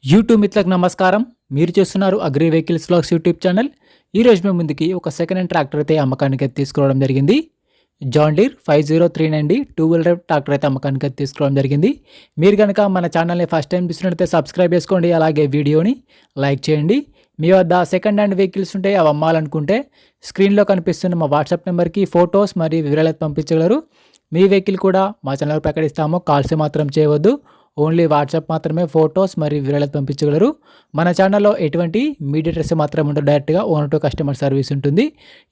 YouTube మిత్రులకు నమస్కారం. మీరు చూస్తున్నారు agri vehicles vlogs YouTube channel. ఈరోజు మేము ముందుకి ఒక సెకండ్ హ్యాండ్ ట్రాక్టర్ అయితే అమ్మకానికి అయితే తీసుకురావడం జరిగింది. John Deere 5039 two wheeler drive tractor అయితే అమ్మకానికి అయితే తీసుకురావడం జరిగింది. మీరు కనుక మన ఛానల్ని ఫస్ట్ టైం చూసినట్లయితే సబ్స్క్రైబ్ చేసుకోండి, అలాగే వీడియోని లైక్ చేయండి. మీ వద్ద సెకండ్ హ్యాండ్ వెహికల్స్ ఉంటే అవి అమ్మాలనుకుంటే స్క్రీన్లో కనిపిస్తున్న మా వాట్సాప్ నెంబర్కి ఫొటోస్ మరియు వివరాలు పంపించగలరు. మీ వెహికల్ కూడా మా ఛానల్ ప్రకటిస్తాము. కాల్స్ మాత్రం చేయవద్దు, ఓన్లీ వాట్సాప్ మాత్రమే ఫొటోస్ మరియు వివరాలు పంపించగలరు. మన ఛానల్లో ఎటువంటి మీడియేటర్స్ మాత్రం ఉండదు, డైరెక్ట్గా ఓనర్ టు కస్టమర్ సర్వీస్ ఉంటుంది.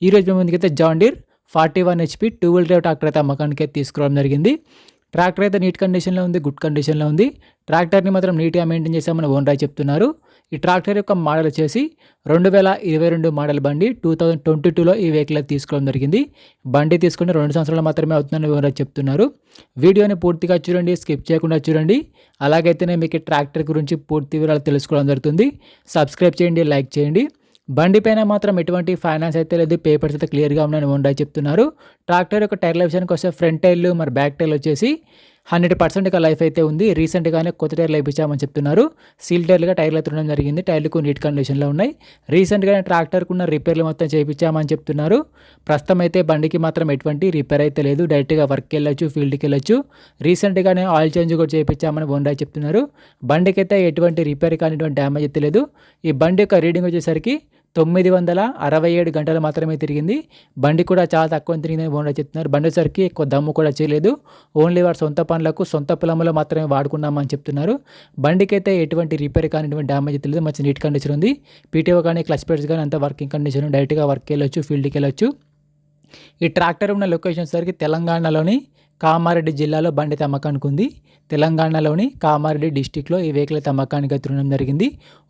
ఈరోజు మేము ముందుకైతే John Deere 41 HP two wheeler drive tractor అయితే అమ్మకానికి అయితే తీసుకురావడం జరిగింది. ట్రాక్టర్ అయితే నీట్ కండిషన్లో ఉంది, గుడ్ కండిషన్లో ఉంది. ట్రాక్టర్ని మాత్రం నీట్గా మెయింటైన్ చేసామని ఓనర్ చెప్తున్నారు. ఈ ట్రాక్టర్ యొక్క మోడల్ వచ్చేసి 2022 మోడల్ బండి. 2022లో ఈ వెహికల్ తీసుకోవడం జరిగింది. బండి తీసుకుని 2 సంవత్సరాలు మాత్రమే అవుతుందని ఓనర్ చెప్తున్నారు. వీడియోని పూర్తిగా చూడండి, స్కిప్ చేయకుండా చూడండి. అలాగైతేనే మీకు ట్రాక్టర్ గురించి పూర్తి వివరాలు తెలుసుకోవడం జరుగుతుంది. సబ్స్క్రైబ్ చేయండి, లైక్ చేయండి. బండి పైన మాత్రం ఎటువంటి ఫైనాన్స్ అయితే లేదు, పేపర్స్ అయితే క్లియర్గా ఉన్నాయని ఓనర్ చెప్తున్నారు. ట్రాక్టర్ యొక్క టైర్ల విషయానికి వస్తే ఫ్రంట్ టైర్లు మరి బ్యాక్ టైర్లు వచ్చేసి 100% ఇక లైఫ్ అయితే ఉంది. రీసెంట్గానే కొత్త టైర్లు వేయించామని చెప్తున్నారు. సీల్ టైర్లుగా టైర్లు అయితే ఉండడం జరిగింది. టైర్లకు నీట్ కండిషన్లో ఉన్నాయి. రీసెంట్గానే ట్రాక్టర్కు ఉన్న రిపేర్లు మొత్తం చేయించామని చెప్తున్నారు. ప్రస్తుతం అయితే బండికి మాత్రం ఎటువంటి రిపేర్ అయితే లేదు, డైరెక్ట్గా వర్క్కి వెళ్ళొచ్చు, ఫీల్డ్కి వెళ్ళొచ్చు. రీసెంట్గానే ఆయిల్ చేంజ్ కూడా చేయించామని ఓనర్ చెప్తున్నారు. బండికి అయితే ఎటువంటి రిపేర్ కానీ ఎటువంటి డ్యామేజ్ అయితే లేదు. ఈ బండి యొక్క రీడింగ్ వచ్చేసరికి 967 గంటలు మాత్రమే తిరిగింది. బండి కూడా చాలా తక్కువ తిరిగిందని ఓనర్ చెప్తున్నారు. బండి వచ్చేసరికి ఎక్కువ దమ్ము కూడా చేయలేదు, ఓన్లీ వారి సొంత పనులకు సొంత పొలంలో మాత్రమే వాడుకున్నామని చెప్తున్నారు. బండికి అయితే ఎటువంటి రిపేర్ కానీ ఎటువంటి డ్యామేజ్ అయితే లేదు, మంచి నీట్ కండిషన్ ఉంది. పీటీఓ కానీ క్లచ్ ప్లేట్స్ కానీ అంత వర్కింగ్ కండిషన్, డైరెక్ట్గా వర్క్కి వెళ్ళొచ్చు, ఫీల్డ్కి వెళ్ళొచ్చు. ఈ ట్రాక్టర్ ఉన్న లొకేషన్ సరికి తెలంగాణలోని కామారెడ్డి జిల్లాలో బండి అమ్మకానికి ఉంది. తెలంగాణలోని కామారెడ్డి డిస్టిక్లో ఈ వెహికల్ అయితే అమ్మకానికి ఎత్తడం జరిగింది.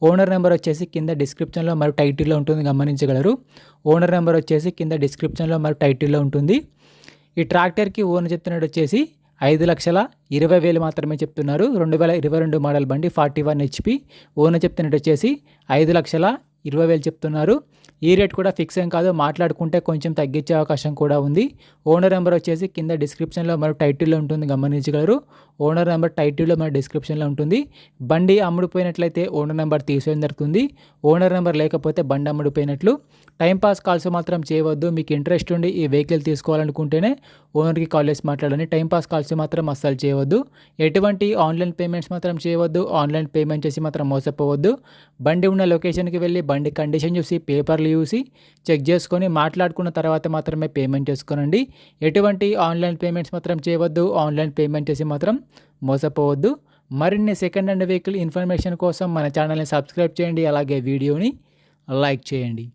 ఓనర్ నెంబర్ వచ్చేసి కింద డిస్క్రిప్షన్లో మరియు టైటిల్లో ఉంటుంది, గమనించగలరు. ఓనర్ నెంబర్ వచ్చేసి కింద డిస్క్రిప్షన్లో మరియు టైటిల్లో ఉంటుంది. ఈ ట్రాక్టర్కి ఓనర్ చెప్తున్నట్టు వచ్చేసి 5,20,000 మాత్రమే చెప్తున్నారు. 2022 మోడల్ బండి 41 HP. ఓనర్ చెప్తున్నట్టు వచ్చేసి 5,20,000 చెప్తున్నారు. ఈ రేట్ కూడా ఫిక్స్ ఏం కాదు, మాట్లాడుకుంటే కొంచెం తగ్గించే అవకాశం కూడా ఉంది. ఓనర్ నెంబర్ వచ్చేసి కింద డిస్క్రిప్షన్లో మరియు టైటిల్లో ఉంటుంది, గమనించగలరు. ఓనర్ నెంబర్ టైటిల్లో మరియు డిస్క్రిప్షన్లో ఉంటుంది. బండి అమ్ముడుపోయినట్లయితే ఓనర్ నెంబర్ తీసేయడం జరుగుతుంది. ఓనర్ నెంబర్ లేకపోతే బండి అమ్ముడుపోయినట్లు. టైంపాస్ కాల్స్ మాత్రం చేయవద్దు. మీకు ఇంట్రెస్ట్ ఉండి ఈ వెహికల్ తీసుకోవాలనుకుంటేనే ఓనర్కి కాల్ చేసి మాట్లాడండి. టైంపాస్ కాల్స్ మాత్రం అస్సలు చేయవద్దు. ఎటువంటి ఆన్లైన్ పేమెంట్స్ మాత్రం చేయవద్దు. ఆన్లైన్ పేమెంట్ చేసి మాత్రం మోసపోవద్దు. బండి ఉన్న లొకేషన్కి వెళ్ళి బండి కండిషన్ చూసి పేపర్లు చూసి చెక్ చేసుకొని మాట్లాడుకున్న తర్వాత మాత్రమే పేమెంట్ చేసుకోనండి. ఎటువంటి ఆన్లైన్ పేమెంట్స్ మాత్రం చేయవద్దు. ఆన్లైన్ పేమెంట్ చేసి మాత్రం మోసపోవద్దు. మరిన్ని సెకండ్ హ్యాండ్ వెహికల్ ఇన్ఫర్మేషన్ కోసం మన ఛానల్ని సబ్స్క్రైబ్ చేయండి, అలాగే వీడియోని లైక్ చేయండి.